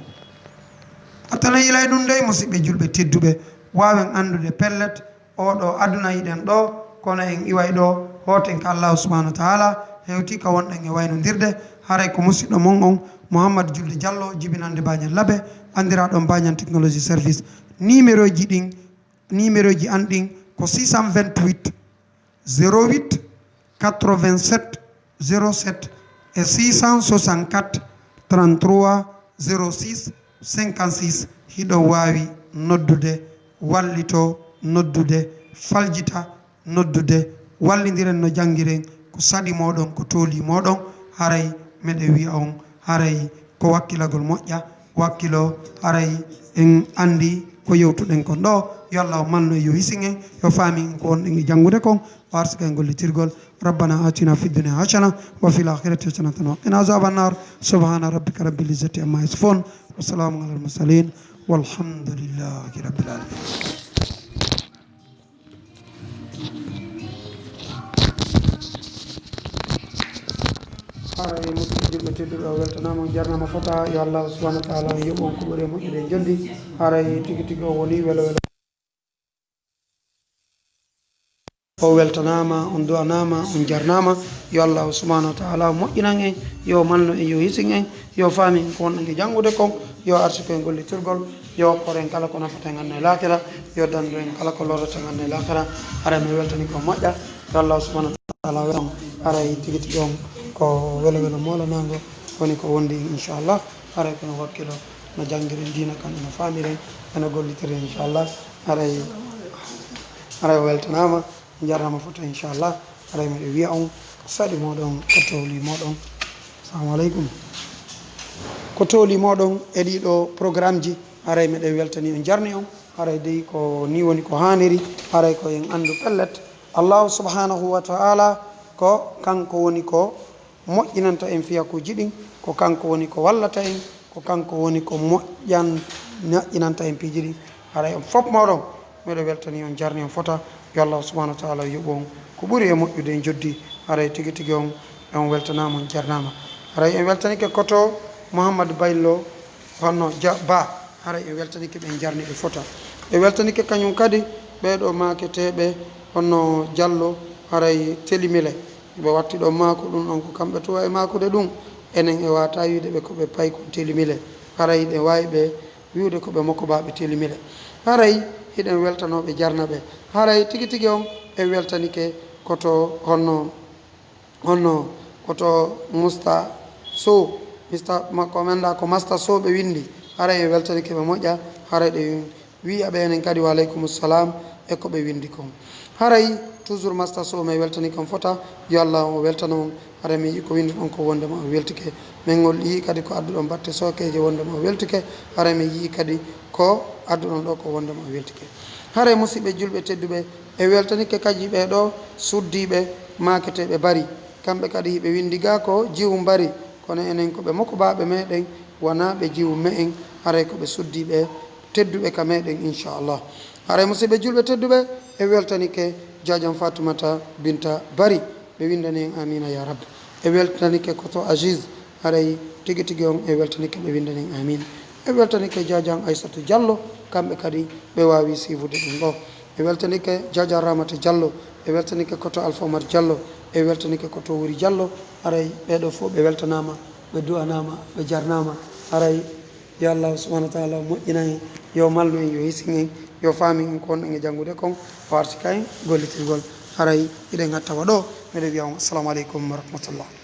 attana yilay ɗum dey musidɓe julɓe tedduɓe wawen andude pellet oɗo aduna yiɗen ɗo kono en iway ɗo hoten ka Allah subhanahu wa ta'ala hewti ka wonɗen e waynodirde haray ko musidɗo mon on Mouhammad Diouldé Diallo jibinande Bagnan Labe andiraɗon Bagnan technology service numéro ji an ɗin ko 628 08 87 07 et 664 33 06 56 hiɗo wawi noddude wallito noddude faljita noddude wallidiren no jangiren ko saɗi moɗon ko tooli moɗon haray meɗe wiya on haray ko wakkilagol moƴƴa wakkilo haray en andi ko yewtuɗen kon ɗo yo Allah o manno yo hisin en yo faami ko wonɗen e janngude kon warsika e gollitirgol rabbana atina fi dunia hasana wa fil akhirati hasanatan wa qina azaban nar subhana rabbika rabbil izzati amma yasifun wa salamun alal mursalin walhamdulillahi rabbil alamin. haray musidɓe julɓe tedduɓe o weltanama on jarnama fota yo Allah subhanahu wa taala yoɓon ko ɓuuri moƴƴude jondi haray tigi tigi o woni welo welo o weltanama on du'anama on jarnama yo Allah subhanahu wa taala moƴƴinan en yo malno en yo hisin en yo faami ko wonɗen e janngude kon yo arsiko en gollitirgol yo hokkore en kala ko nafata en anne lakira yo dandu en kala ko lorata en anne lakira haray mi weltani ko moƴƴa yo Allah subhanahu wa taala welon haray tigi tigi on ko welo welo molanago woni ko wondi inchallah haray kono wakkilo no janggiren dina kan no faamiren eno gollitire inchallah haray o weltanama jarama foto inchallah haray miɗe wiya on saɗi moɗon ko towli moɗon assalamu aleykum ko towli moɗon e ɗiɗo programme ji haray miɗe weltani on jarni on haray dey ko ni woni ko haniri haray ko en andu pellet allahu subhanahu wa taala ko kanko woni ko moƴƴinanta en fiyakuji ɗin ko kanko woni ko wallata en ko kanko woni ko moƴƴinanta en piiji ɗin haray on fof moɗon miɗo weltani on jarni on fota yo Allah subhanahu wa taala yoɓo on ko ɓuuri e moƴƴude en joddi haray tigi tigi on weltanama on jarnama haray en weltanike koto Mouhammad Baylo honno ba haray en weltanike ɓen jarni ɓe fota ɓe weltanike kañum kadi ɓeɗo maketeɓe honno Diallo haray telimile ɓe watti ɗo maako ɗum ɗon ko kamɓe to wawi makude ɗum enen e wata wiide ɓe koɓe payi kon telimile haray ɗe wawi ɓe wiwde koɓe mokkobaɓe telimile haray hiɗen weltanoɓe jarna ɓe haray tigi tigi on e weltanike koto honno koto musta sow ko menda ko masta sow ɓe windi haray e weltanike ɓe moƴƴa haray ɗe wiya ɓe enen kadi wa aleykum salam e ko ɓe windi kon haray toujours masta sow ma weltani kon fota yo Allah o weltana on haray mi yi ko windi ɗon ko wondema o weltike min gol yi kadi ko adduɗon batte sokeje wondema o weltike haray mi yi kadi ko adduɗon ɗo ko wondema o weltike haray musidɓe julɓe tedduɓe e weltanike kaji ɓeɗo suddiɓe maketeɓe bari kamɓe kadi hiɓe windi ga ko jiwu bari kono enen koɓe mokkobaɓe meɗen wona ɓe jiwu me en haray koɓe suddiɓe tedduɓe ka meɗen inchallah haray musidɓe julɓe tedduɓe e weltanike jajam Fatoumata Binta Bari ɓe windani en amina ya rabbi e weltanike koto Aziz haray tigi tigi on e weltanike ɓe windani en amin e weltanike jajam Aissatou Diallo kamɓe kadi ɓe wawi sivude ɗum ɗo e weltanike jaja Ramata Diallo e weltanike koto Alpha Omar Diallo e weltanike koto Wuri Diallo haray ɓeɗo fof ɓe weltanama ɓe du'anama ɓe jarnama haray yo Allah subhanahu wa taala moƴƴina en yo mallu en yo hisin en yo faami en ko wonɗen e janngude kon o arti kay gollitirgol haray iɗen hattawa ɗo miɗe wiya on assalamu aleykum wa rahmatullah.